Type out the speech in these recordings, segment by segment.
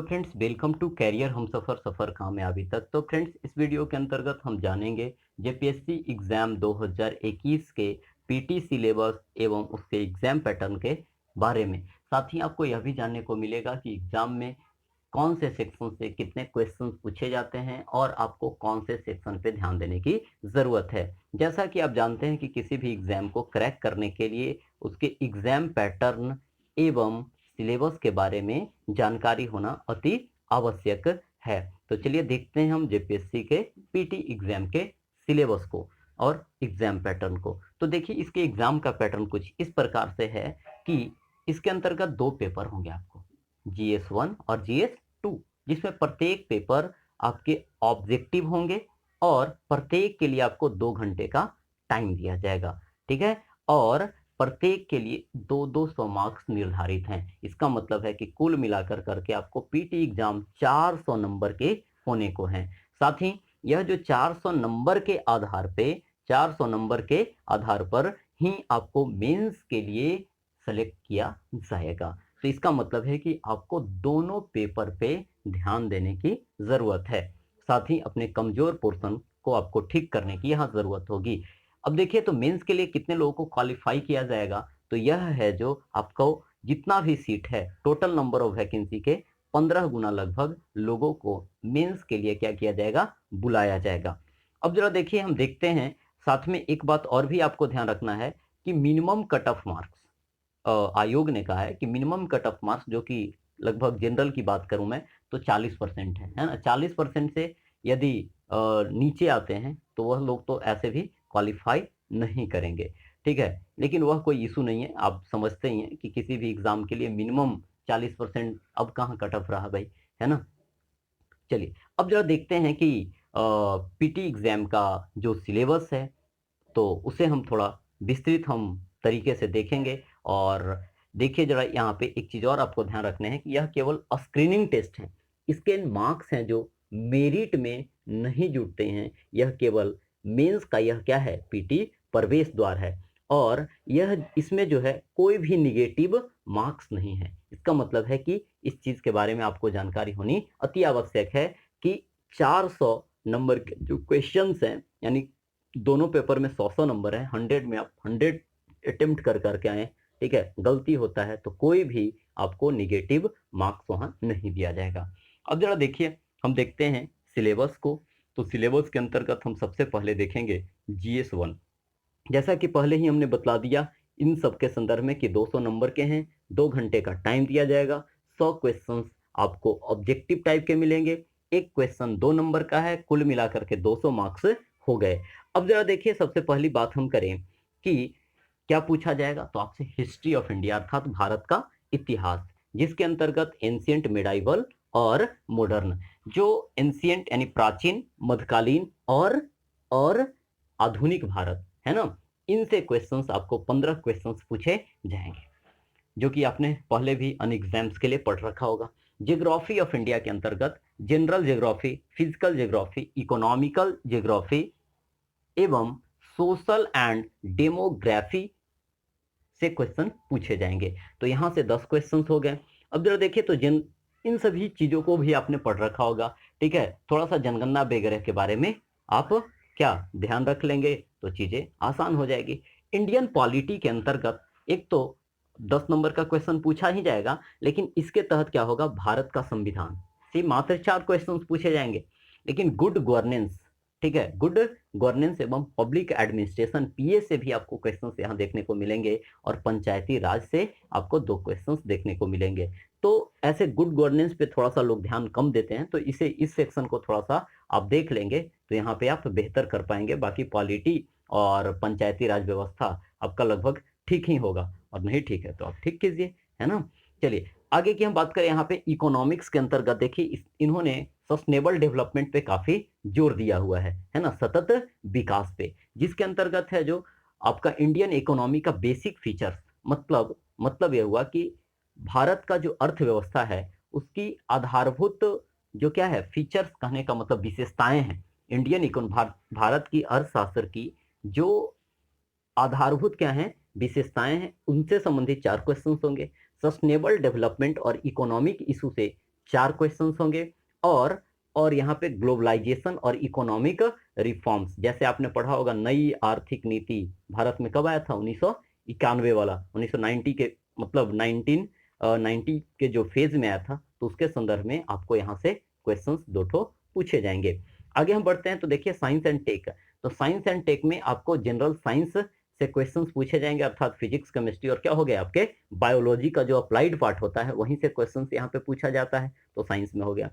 Friends, welcome to career हम सफ़र सफ़र कामयाबी तक। तो फ्रेंड्स, इस वीडियो के अंतर्गत हम जानेंगे जेपीएससी एग्ज़ाम 2021 के पीटी सिलेबस एवं उसके एग्ज़ाम पैटर्न के बारे में। साथ ही आपको यह भी जानने को मिलेगा कि एग्ज़ाम में कौन से सेक्शन से कितने क्वेश्चन पूछे जाते हैं और आपको कौन से सेक्शन पे ध्यान देने की ज़रूरत है। जैसा कि आप जानते हैं कि किसी भी एग्ज़ाम को क्रैक करने के लिए उसके एग्ज़ाम पैटर्न एवं सिलेबस के बारे में जानकारी होना अति आवश्यक है। तो चलिए देखते हैं हम जेपीएससी के पीटी एग्ज़ाम के सिलेबस को और एग्ज़ाम पैटर्न को। तो देखिए, इसके एग्ज़ाम का पैटर्न कुछ इस प्रकार से है कि इसके अंतर्गत दो पेपर होंगे आपको, जीएस 1 और जीएस 2, जिसमें प्रत्येक पेपर आपके ऑब्जेक्टिव होंगे और प्रत्येक के लिए आपको 2 घंटे का टाइम दिया जाएगा। ठीक है? और प्रत्येक के लिए 2-200 मार्क्स निर्धारित हैं। इसका मतलब है कि कुल मिलाकर करके आपको पीटी एग्जाम 400 नंबर के होने को हैं। साथ ही यह जो 400 नंबर के आधार पे 400 नंबर के आधार पर ही आपको मेंस के लिए सेलेक्ट किया जाएगा। तो इसका मतलब है कि आपको दोनों पेपर पे ध्यान देने की ज़रूरत है। साथ ही अपने कमज़ोर पोर्शन को आपको ठीक करने की यहाँ ज़रूरत होगी। अब देखिए, तो मेंस के लिए कितने लोगों को क्वालिफाई किया जाएगा, तो यह है जो आपको जितना भी सीट है टोटल नंबर ऑफ वैकेंसी के 15 गुना लगभग लोगों को मेंस के लिए क्या किया जाएगा, बुलाया जाएगा। अब जरा देखिए, हम देखते हैं साथ में एक बात और भी आपको ध्यान रखना है कि मिनिमम कट ऑफ मार्क्स आयोग ने कहा है कि मिनिमम कट ऑफ मार्क्स, जो कि लगभग जनरल की बात करूं मैं, तो 40% है ना। 40% से यदि नीचे आते हैं तो वह लोग तो ऐसे भी क्वालिफाई नहीं करेंगे। ठीक है, लेकिन वह कोई इशू नहीं है। आप समझते ही हैं कि किसी भी एग्जाम के लिए मिनिमम 40% अब कहाँ कट ऑफ रहा भाई, है ना। चलिए, अब जरा देखते हैं कि पीटी एग्जाम का जो सिलेबस है तो उसे हम थोड़ा विस्तृत हम तरीके से देखेंगे। और देखिए जरा, यहाँ पे एक चीज़ और आपको ध्यान रखना है कि यह केवल स्क्रीनिंग टेस्ट है। इसके मार्क्स हैं जो मेरिट में नहीं जुड़ते हैं। यह केवल मेंस का यह क्या है, पीटी प्रवेश द्वार है। और यह इसमें जो है कोई भी निगेटिव मार्क्स नहीं है। इसका मतलब है कि इस चीज़ के बारे में आपको जानकारी होनी अति आवश्यक है कि 400 नंबर के जो क्वेश्चंस हैं, यानी दोनों पेपर में 100-100 नंबर है, 100 में आप 100 अटेम्प्ट कर करके आए। ठीक है, गलती होता है तो कोई भी आपको निगेटिव मार्क्स वहां नहीं दिया जाएगा। अब जरा देखिए, हम देखते हैं सिलेबस को। तो सिलेबस के अंतर्गत हम सबसे पहले देखेंगे जीएस 1। जैसा कि पहले ही हमने बतला दिया इन सब के संदर्भ में कि 200 नंबर के हैं, 2 घंटे का टाइम दिया जाएगा, 100 क्वेश्चंस आपको ऑब्जेक्टिव टाइप के मिलेंगे, एक क्वेश्चन 2 नंबर का है, कुल मिलाकर के 200 मार्क्स हो गए। अब जरा देखिए, सबसे पहली बात हम करें कि क्या पूछा जाएगा, तो आपसे हिस्ट्री ऑफ इंडिया अर्थात भारत का इतिहास, जिसके अंतर्गत एंशियंट, मिडाइवल और मॉडर्न। जो एंशियंट यानी प्राचीन, मध्यकालीन और आधुनिक भारत है ना, इनसे क्वेश्चंस आपको 15 क्वेश्चंस पूछे जाएंगे, जो कि आपने पहले भी अन एग्जाम्स के लिए पढ़ रखा होगा। ज्योग्राफी ऑफ इंडिया के अंतर्गत general geography, physical geography, economical geography एवं सोशल एंड डेमोग्राफी से क्वेश्चन पूछे जाएंगे। तो यहाँ से 10 क्वेश्चन हो गए। अब जरा देखिए, तो इन सभी चीज़ों को भी आपने पढ़ रखा होगा। ठीक है, थोड़ा सा जनगणना वगैरह के बारे में आप क्या ध्यान रख लेंगे तो चीज़ें आसान हो जाएगी। इंडियन पॉलिटी के अंतर्गत एक तो 10 नंबर का क्वेश्चन पूछा ही जाएगा, लेकिन इसके तहत क्या होगा, भारत का संविधान से मात्र 4 क्वेश्चन पूछे जाएंगे। लेकिन गुड गवर्नेंस, ठीक है, गुड गवर्नेंस एवं पब्लिक एडमिनिस्ट्रेशन, पीए से भी आपको क्वेश्चंस यहाँ देखने को मिलेंगे। और पंचायती राज से आपको 2 क्वेश्चंस देखने को मिलेंगे। तो ऐसे गुड गवर्नेंस पे थोड़ा सा लोग ध्यान कम देते हैं, तो इस सेक्शन को थोड़ा सा आप देख लेंगे तो यहाँ पे आप बेहतर कर पाएंगे। बाकी पॉलिटी और पंचायती राज व्यवस्था आपका लगभग ठीक ही होगा, और नहीं ठीक है तो आप ठीक कीजिए, है ना। चलिए आगे की हम बात करें। यहाँ पे इकोनॉमिक्स के अंतर्गत देखिए, इन्होंने सस्टेनेबल डेवलपमेंट पे काफी जोर दिया हुआ है ना, सतत विकास पे, जिसके अंतर्गत है जो आपका इंडियन इकोनॉमी का बेसिक फीचर्स। मतलब यह हुआ कि भारत का जो अर्थव्यवस्था है उसकी आधारभूत जो क्या है, फीचर्स कहने का मतलब विशेषताएं हैं। इंडियन भारत की अर्थशास्त्र की जो आधारभूत क्या है, विशेषताएं हैं, उनसे संबंधित 4 क्वेश्चन होंगे। सस्टेनेबल डेवलपमेंट और इकोनॉमिक इशू से 4 क्वेश्चंस होंगे। और यहाँ पे ग्लोबलाइजेशन और इकोनॉमिक रिफॉर्म्स, जैसे आपने पढ़ा होगा नई आर्थिक नीति भारत में कब आया था, 1991 वाला, 1990 के मतलब 1990 के जो फेज में आया था, तो उसके संदर्भ में आपको यहाँ से क्वेश्चंस 2 ठो पूछे जाएंगे। आगे हम बढ़ते हैं तो देखिए साइंस एंड टेक। तो साइंस एंड टेक में आपको जनरल साइंस से क्वेश्चंस पूछे जाएंगे, अर्थात फिजिक्स, केमिस्ट्री और क्या हो गया आपके बायोलॉजी का जो अप्लाइड पार्ट होता है वहीं से क्वेश्चंस यहाँ पे पूछा जाता है, तो साइंस में हो गया।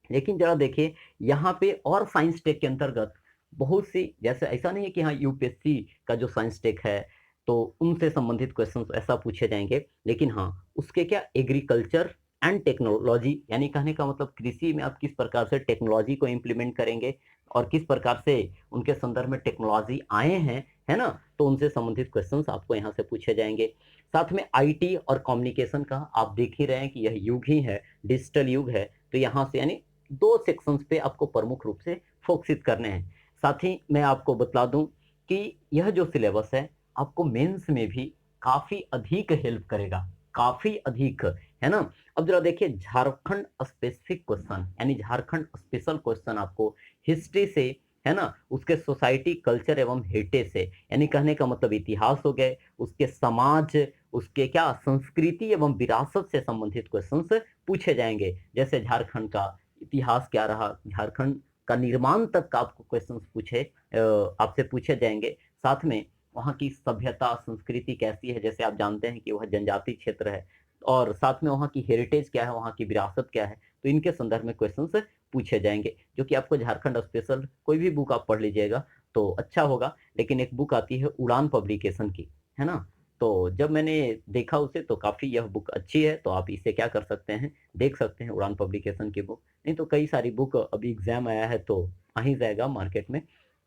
लेकिन जरा देखिए यहाँ पे और साइंस टेक के अंतर्गत बहुत सी, जैसे ऐसा नहीं है कि हाँ यूपीएससी का जो साइंस टेक है तो उनसे संबंधित क्वेश्चन ऐसा पूछे जाएंगे, लेकिन हाँ उसके क्या एग्रीकल्चर एंड टेक्नोलॉजी, यानी कहने का मतलब कृषि में आप किस प्रकार से टेक्नोलॉजी को इम्प्लीमेंट करेंगे और किस प्रकार से उनके संदर्भ में टेक्नोलॉजी आए हैं, है ना, तो उनसे संबंधित क्वेश्चंस आपको यहाँ से पूछे जाएंगे। साथ में आईटी और कम्युनिकेशन का आप देख ही रहे हैं कि यह युग ही है, डिजिटल युग है, तो यहाँ से यानी 2 सेक्शंस पे आपको प्रमुख रूप से फोकसित करने हैं। साथ ही मैं आपको बता दूं कि यह जो सिलेबस है आपको मेंस में भी काफी अधिक हेल्प करेगा, काफी अधिक, है ना। अब जरा देखिए झारखंड स्पेसिफिक क्वेश्चन यानी झारखंड स्पेशल क्वेश्चन आपको हिस्ट्री से, है ना, उसके सोसाइटी कल्चर एवं हेरिटेज से, यानी कहने का मतलब इतिहास हो गए, उसके समाज, उसके क्या संस्कृति एवं विरासत से संबंधित क्वेश्चंस पूछे जाएंगे। जैसे झारखंड का इतिहास क्या रहा, झारखंड का निर्माण तक का आपको क्वेश्चंस आपसे पूछे जाएंगे। साथ में वहाँ की सभ्यता संस्कृति कैसी है, जैसे आप जानते हैं कि वह जनजाति क्षेत्र है, और साथ में वहाँ की हेरिटेज क्या है, वहाँ की विरासत क्या है, तो इनके संदर्भ में क्वेश्चंस पूछे जाएंगे, जो कि आपको झारखंड स्पेशल कोई भी बुक आप पढ़ लीजिएगा तो अच्छा होगा। लेकिन एक बुक आती है उड़ान पब्लिकेशन की, है ना, तो जब मैंने देखा उसे तो काफ़ी यह बुक अच्छी है, तो आप इसे क्या कर सकते हैं, देख सकते हैं उड़ान पब्लिकेशन की बुक। नहीं तो कई सारी बुक, अभी एग्जाम आया है तो आ ही जाएगा मार्केट में।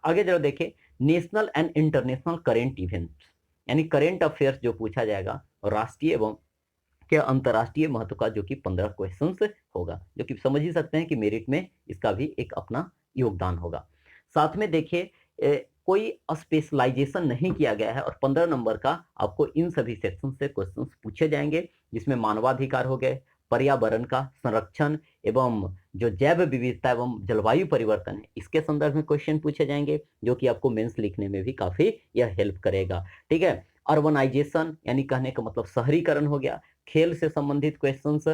आगे जरा देखिए national and international current events, यानी करेंट अफेयर्स जो पूछा जाएगा, और राष्ट्रीय एवं के अंतर्राष्ट्रीय महत्व का, जो कि 15 क्वेश्चंस होगा, जो कि समझ ही सकते हैं कि मेरिट में इसका भी एक अपना योगदान होगा। साथ में देखिए कोई स्पेशलाइजेशन नहीं किया गया है और 15 नंबर का आपको इन सभी सेक्शन से क्वेश्चंस पूछे जाएंगे, जिसमें मानवाधिकार हो गए, पर्यावरण का संरक्षण एवं जो जैव विविधता एवं जलवायु परिवर्तन है इसके संदर्भ में क्वेश्चन पूछे जाएंगे, जो कि आपको मेंस लिखने में भी काफी यह हेल्प करेगा। ठीक है, अर्बनाइजेशन यानी कहने का मतलब शहरीकरण हो गया, खेल से संबंधित क्वेश्चंस,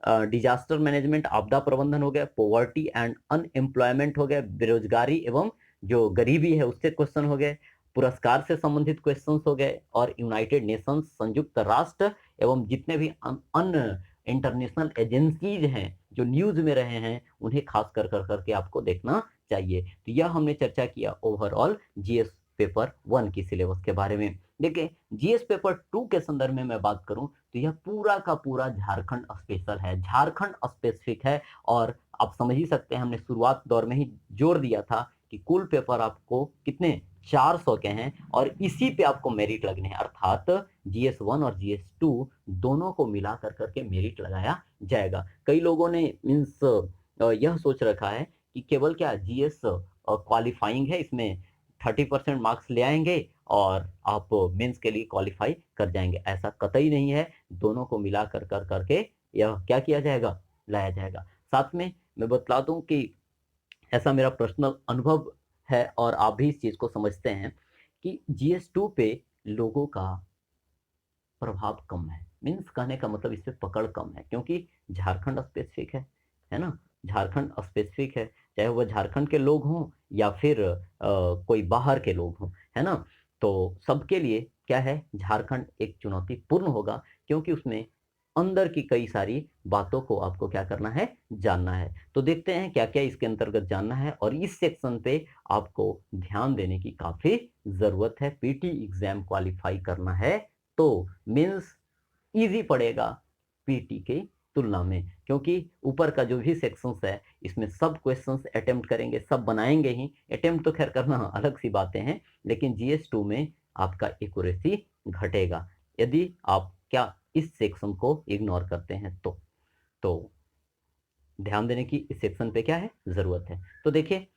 डिजास्टर मैनेजमेंट आपदा प्रबंधन हो गया, पॉवर्टी एंड अनएम्प्लॉयमेंट हो गया, बेरोजगारी एवं जो गरीबी है उससे क्वेश्चन हो गए, पुरस्कार से संबंधित क्वेश्चंस हो गए, और यूनाइटेड नेशंस संयुक्त राष्ट्र एवं जितने भी अन्य इंटरनेशनल एजेंसीज हैं जो न्यूज में रहे हैं उन्हें खास कर करके आपको देखना चाहिए। तो यह हमने चर्चा किया ओवरऑल जीएस पेपर 1 की सिलेबस के बारे में। देखिए जीएस पेपर 2 के संदर्भ में मैं बात करूं तो यह पूरा का पूरा झारखंड स्पेशल है, झारखंड स्पेसिफिक है, और आप समझ ही सकते हैं हमने शुरुआत दौर में ही जोर दिया था कि कुल पेपर आपको कितने 400 के हैं और इसी पे आपको मेरिट लगने हैं, अर्थात जीएस 1 और जीएस 2 दोनों को मिला कर करके मेरिट लगाया जाएगा। कई लोगों ने मीन्स यह सोच रखा है कि केवल क्या जीएस क्वालिफाइंग है, इसमें 30% मार्क्स ले आएंगे और आप मेंस के लिए क्वालिफाई कर जाएंगे, ऐसा कतई नहीं है। दोनों को मिला कर करके यह क्या किया जाएगा, लाया जाएगा। साथ में मैं बतला दूं कि ऐसा मेरा पर्सनल अनुभव है और आप भी इस चीज को समझते हैं कि जीएस 2 पे लोगों का प्रभाव कम है, मीन्स कहने का मतलब इस पे पकड़ कम है, क्योंकि झारखंड स्पेसिफिक है ना, झारखंड स्पेसिफिक है, चाहे वह झारखंड के लोग हों या फिर कोई बाहर के लोग हों, है ना, तो सबके लिए क्या है, झारखंड एक चुनौतीपूर्ण होगा, क्योंकि उसमें अंदर की कई सारी बातों को आपको क्या करना है, जानना है। तो देखते हैं क्या क्या इसके अंतर्गत जानना है, और इस सेक्शन पे आपको ध्यान देने की काफी जरूरत है। पीटी एग्जाम क्वालिफाई करना है तो मीन्स इजी पड़ेगा पीटी की तुलना में, क्योंकि ऊपर का जो भी सेक्शंस है इसमें सब क्वेश्चंस अटेम्प्ट करेंगे, सब बनाएंगे ही, अटेम्प्ट तो खैर करना अलग सी बातें हैं, लेकिन जीएस 2 में आपका एक्यूरेसी घटेगा यदि आप क्या इस सेक्शन को इग्नोर करते हैं तो ध्यान देने की इस सेक्शन पे क्या है, जरूरत है। तो देखिए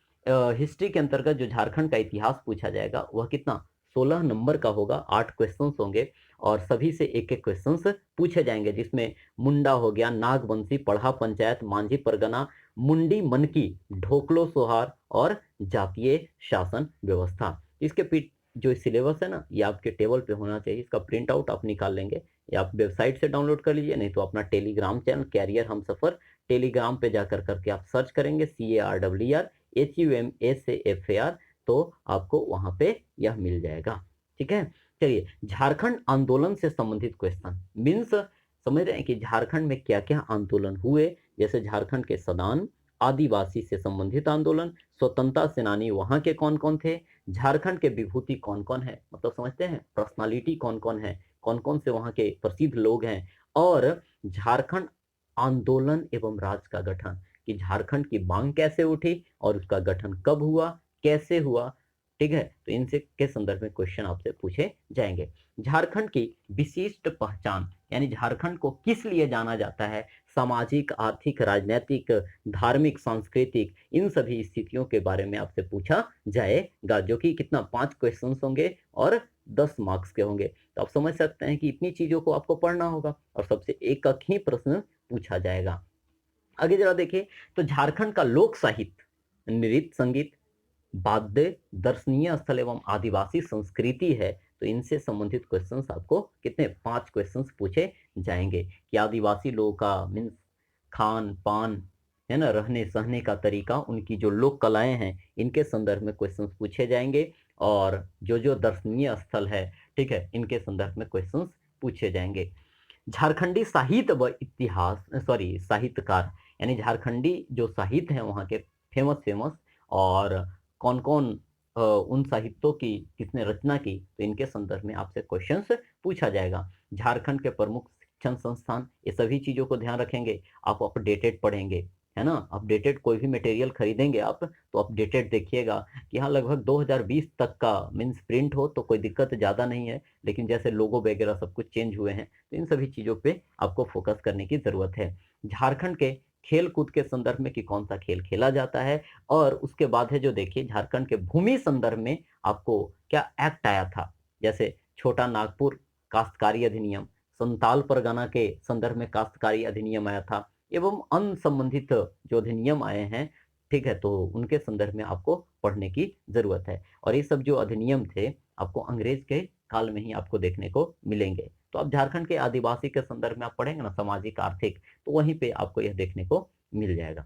हिस्ट्री के अंतर्गत जो झारखंड का इतिहास पूछा जाएगा वह कितना 16 नंबर का होगा, 8 क्वेश्चंस होंगे और सभी से एक एक क्वेश्चंस पूछे जाएंगे, जिसमें मुंडा हो गया, नागवंशी, पढ़ा पंचायत, मांझी परगना, मुंडी मनकी, ढोकलो सोहार और जातीय शासन व्यवस्था। इसके पीठ जो सिलेबस है ना, ये आपके टेबल पे होना चाहिए, इसका प्रिंट आउट आप निकाल लेंगे या आप वेबसाइट से डाउनलोड कर लीजिए, नहीं तो अपना Telegram channel career Humsafar Telegram पे जाकर करके आप सर्च करेंगे CARWRHUMSAFAR, तो आपको वहां पे यह मिल जाएगा। ठीक है, चलिए झारखंड आंदोलन से संबंधित क्वेश्चन मीन्स समझ रहे हैं कि झारखंड में क्या क्या आंदोलन हुए, जैसे झारखंड के सदान, आदिवासी से संबंधित आंदोलन, स्वतंत्रता सेनानी वहां के कौन कौन थे, झारखंड के विभूति कौन कौन है, मतलब समझते हैं पर्सनालिटी कौन कौन है, कौन कौन से वहां के प्रसिद्ध लोग हैं, और झारखंड आंदोलन एवं राज्य का गठन, कि झारखंड की मांग कैसे उठी और उसका गठन कब हुआ, कैसे हुआ। ठीक है, तो इनसे के संदर्भ में क्वेश्चन आपसे पूछे जाएंगे। झारखंड की विशिष्ट पहचान, यानी झारखंड को किस लिए जाना जाता है, सामाजिक, आर्थिक, राजनीतिक, धार्मिक, सांस्कृतिक, इन सभी स्थितियों के बारे में आपसे पूछा जाएगा, जो कि कितना 5 क्वेश्चन होंगे और 10 मार्क्स के होंगे। तो आप समझ सकते हैं कि इतनी चीजों को आपको पढ़ना होगा और सबसे एक ही प्रश्न पूछा जाएगा। आगे जरा देखिए, तो झारखंड का लोक साहित्य, नृत्य, संगीत, वाद्य, दर्शनीय स्थल एवं आदिवासी संस्कृति है, तो इनसे संबंधित क्वेश्चंस आपको कितने 5 क्वेश्चंस पूछे जाएंगे, कि आदिवासी लोगों का मीन्स खान पान है ना, रहने सहने का तरीका, उनकी जो लोक कलाएं हैं, इनके संदर्भ में क्वेश्चंस पूछे जाएंगे, और जो जो दर्शनीय स्थल है, ठीक है, इनके संदर्भ में क्वेश्चंस पूछे जाएंगे। झारखंडी साहित्य व इतिहास, सॉरी साहित्यकार, यानी झारखंडी जो साहित्य है वहाँ के फेमस फेमस, और कौन कौन उन साहित्यों की किसने रचना की, तो इनके संदर्भ में आपसे क्वेश्चंस पूछा जाएगा। झारखंड के प्रमुख शिक्षण संस्थान, ये सभी चीजों को ध्यान रखेंगे, आप अपडेटेड पढ़ेंगे, है ना, अपडेटेड कोई भी मटेरियल खरीदेंगे आप तो अपडेटेड देखिएगा, कि हाँ लगभग 2020 तक का मीन्स प्रिंट हो तो कोई दिक्कत ज़्यादा नहीं है, लेकिन जैसे लोगो वगैरह सब कुछ चेंज हुए हैं, तो इन सभी चीज़ों पे आपको फोकस करने की ज़रूरत है। झारखंड के खेल कूद के संदर्भ में कि कौन सा खेल खेला जाता है, और उसके बाद है जो देखिए झारखंड के भूमि संदर्भ में आपको क्या एक्ट आया था, जैसे छोटा नागपुर काश्तकारी अधिनियम, संताल परगना के संदर्भ में काश्तकारी अधिनियम आया था, एवं अन्य संबंधित जो अधिनियम आए हैं, ठीक है, तो उनके संदर्भ में आपको पढ़ने की जरूरत है। और ये सब जो अधिनियम थे आपको अंग्रेज के काल में ही आपको देखने को मिलेंगे, तो आप झारखंड के आदिवासी के संदर्भ में आप पढ़ेंगे ना, सामाजिक आर्थिक, तो वहीं पे आपको यह देखने को मिल जाएगा।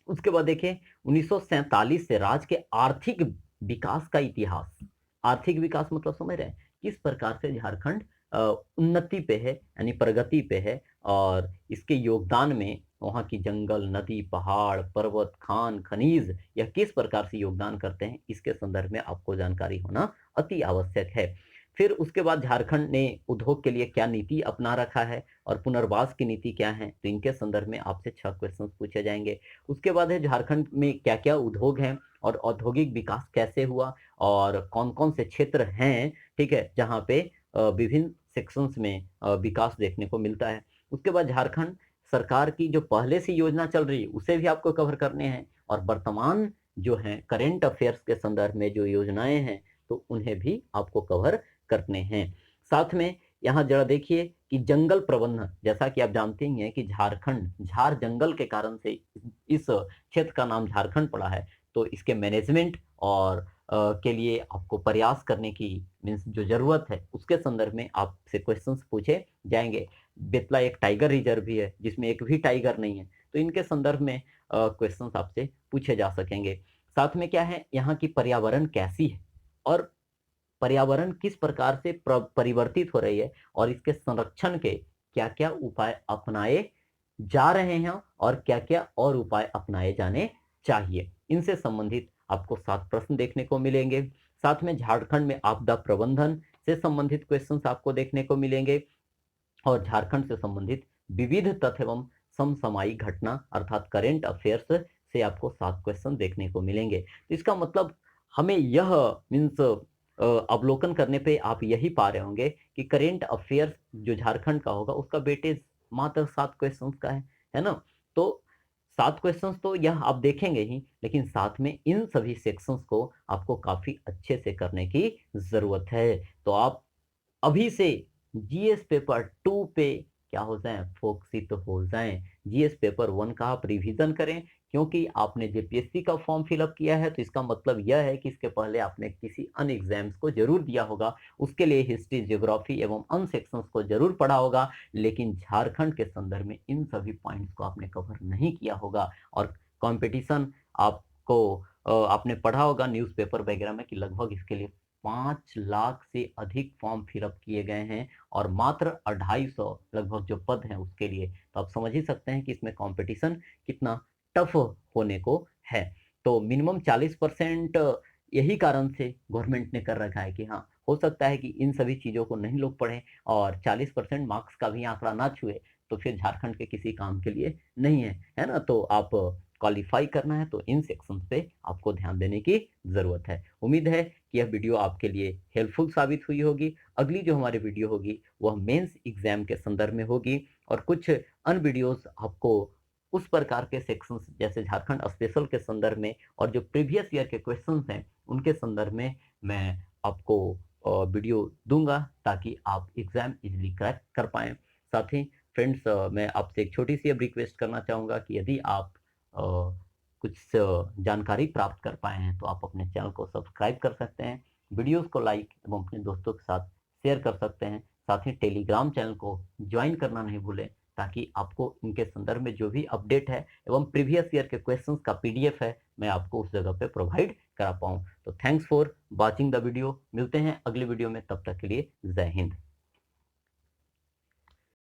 उसके बाद देखिए 1947 से राज्य के आर्थिक विकास का इतिहास, आर्थिक विकास मतलब समझ रहे हैं किस प्रकार से झारखंड उन्नति पे है, यानी प्रगति पे है, और इसके योगदान में वहाँ की जंगल, नदी, पहाड़, पर्वत, खान, खनिज, यह किस प्रकार से योगदान करते हैं, इसके संदर्भ में आपको जानकारी होना अति आवश्यक है। फिर उसके बाद झारखंड ने उद्योग के लिए क्या नीति अपना रखा है और पुनर्वास की नीति क्या है, तो इनके संदर्भ में आपसे 6 क्वेश्चन पूछे जाएंगे। उसके बाद है झारखंड में क्या क्या उद्योग हैं और औद्योगिक विकास कैसे हुआ, और कौन कौन से क्षेत्र हैं, ठीक है, जहाँ पे विभिन्न सेक्शंस में विकास देखने को मिलता है। उसके बाद झारखंड सरकार की जो पहले से योजना चल रही है उसे भी आपको कवर करने हैं, और वर्तमान जो है करेंट अफेयर्स के संदर्भ में जो योजनाएं हैं, तो उन्हें भी आपको कवर करने हैं। साथ में यहाँ जरा देखिए कि जंगल प्रबंधन, जैसा कि आप जानते ही हैं कि झारखंड झार जंगल के कारण से इस क्षेत्र का नाम झारखंड पड़ा है, तो इसके मैनेजमेंट और के लिए आपको प्रयास करने की मीन्स जो जरूरत है, उसके संदर्भ में आपसे क्वेश्चंस पूछे जाएंगे। बेतला एक टाइगर रिजर्व भी है जिसमें एक भी टाइगर नहीं है, तो इनके संदर्भ में क्वेश्चंस आपसे पूछे जा सकेंगे। साथ में क्या है, यहाँ की पर्यावरण कैसी है और पर्यावरण किस प्रकार से परिवर्तित हो रही है, और इसके संरक्षण के क्या क्या उपाय अपनाए जा रहे हैं और क्या क्या और उपाय अपनाए जाने चाहिए, इनसे संबंधित आपको 7 प्रश्न देखने को मिलेंगे। साथ में झारखंड में आपदा प्रबंधन से संबंधित क्वेश्चंस आपको देखने को मिलेंगे, और झारखंड से संबंधित विविध तथ्य एवं समसामयिक घटना अर्थात करेंट अफेयर्स से आपको 7 क्वेश्चन देखने को मिलेंगे। तो इसका मतलब हमें यह मीन्स अवलोकन करने पे आप यही पा रहे होंगे कि करेंट अफेयर्स जो झारखंड का होगा उसका वेटेज मात्र 7 क्वेश्चन का है ना। तो 7 क्वेश्चंस तो यह आप देखेंगे ही, लेकिन साथ में इन सभी सेक्शंस को आपको काफ़ी अच्छे से करने की ज़रूरत है। तो आप अभी से जीएस पेपर 2 पे क्या हो जाएँ, फोकसित हो जाएँ। जीएस पेपर 1 का आप रिवीजन करें, क्योंकि आपने जेपीएससी का फॉर्म फिल अप किया है, तो इसका मतलब यह है कि इसके पहले आपने किसी अन्य एग्ज़ाम्स को ज़रूर दिया होगा। उसके लिए हिस्ट्री, ज्योग्राफी एवं अन्य सेक्शंस को ज़रूर पढ़ा होगा, लेकिन झारखंड के संदर्भ में इन सभी पॉइंट्स को आपने कवर नहीं किया होगा। और कॉम्पिटिशन आपको आपने पढ़ा होगा न्यूज़पेपर वगैरह में कि लगभग इसके लिए 5 लाख से अधिक फॉर्म फिल अप किए गए हैं और मात्र 250 लगभग जो पद हैं उसके लिए। तो आप समझ ही सकते हैं कि इसमें कंपटीशन कितना टफ होने को है। तो मिनिमम 40% यही कारण से गवर्नमेंट ने कर रखा है कि हाँ, हो सकता है कि इन सभी चीज़ों को नहीं लोग पढ़ें और 40% मार्क्स का भी आंकड़ा ना छुए, तो फिर झारखंड के किसी काम के लिए नहीं है, है ना? तो आप क्वालीफाई करना है तो इन सेक्शंस पे आपको ध्यान देने की ज़रूरत है। उम्मीद है कि यह वीडियो आपके लिए हेल्पफुल साबित हुई होगी। अगली जो हमारी वीडियो होगी वह मेंस एग्जाम के संदर्भ में होगी और कुछ अन्य वीडियोस आपको उस प्रकार के सेक्शंस जैसे झारखंड स्पेशल के संदर्भ में और जो प्रीवियस ईयर के क्वेश्चंस हैं उनके संदर्भ में मैं आपको वीडियो दूंगा ताकि आप एग्जाम इजीली क्रैक कर पाएँ। साथ ही फ्रेंड्स, मैं आपसे एक छोटी सी अब रिक्वेस्ट करना चाहूँगा कि यदि आप अ, कुछ जानकारी प्राप्त कर पाए हैं तो आप अपने चैनल को सब्सक्राइब कर सकते हैं, वीडियोस को लाइक एवं अपने दोस्तों के साथ शेयर कर सकते हैं। साथ ही टेलीग्राम चैनल को ज्वाइन करना नहीं भूलें ताकि आपको इनके संदर्भ में जो भी अपडेट है एवं प्रीवियस ईयर के क्वेश्चंस का पीडीएफ है मैं आपको उस जगह पे प्रोवाइड करा पाऊँ। तो thanks for watching the video. मिलते हैं अगले वीडियो में, तब तक के लिए जय हिंद।